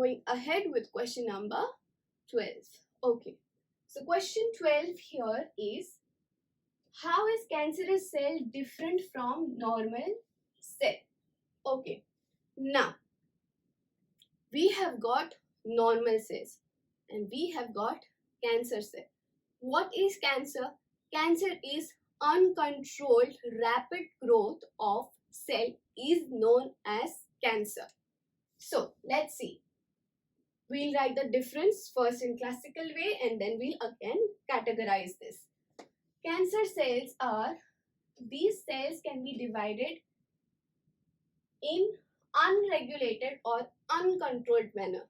going ahead with question number 12. Okay, so question 12 here is, how is cancerous cell different from normal cell? Okay, now we have got normal cells and we have got cancer cell. What is cancer? Cancer is uncontrolled rapid growth of cell is known as cancer. So let's see. We'll write the difference first in classical way and then we'll again categorize this. Cancer cells are, these cells can be divided in unregulated or uncontrolled manner.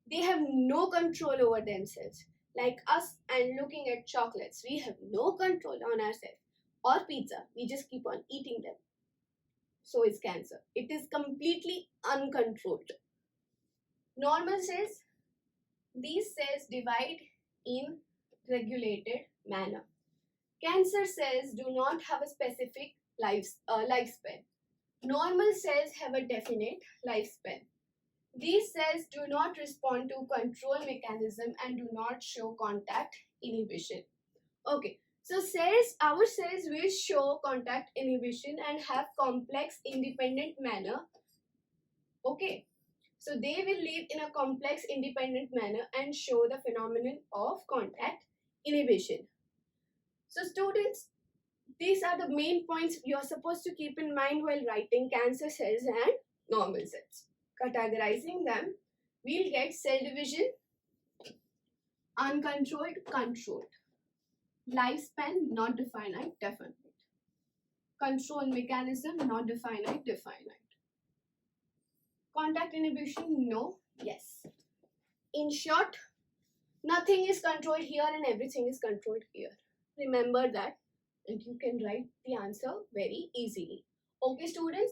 They have no control over themselves. Like us and looking at chocolates, we have no control on ourselves. Or pizza, we just keep on eating them. So is cancer. It is completely uncontrolled. Normal cells, these cells divide in regulated manner. Cancer cells do not have a specific lifespan. Normal cells have a definite lifespan. These cells do not respond to control mechanism and do not show contact inhibition. Okay, so cells, our cells will show contact inhibition and have complex independent manner. Okay, so they will live in a complex independent manner and show the phenomenon of contact inhibition. So students, these are the main points you are supposed to keep in mind while writing cancer cells and normal cells. Categorizing them, we'll get cell division, uncontrolled, controlled. Lifespan, not definite, definite. Control mechanism, not definite, definite. Contact inhibition, no, yes. In short, nothing is controlled here and everything is controlled here. Remember that and you can write the answer very easily. Okay students,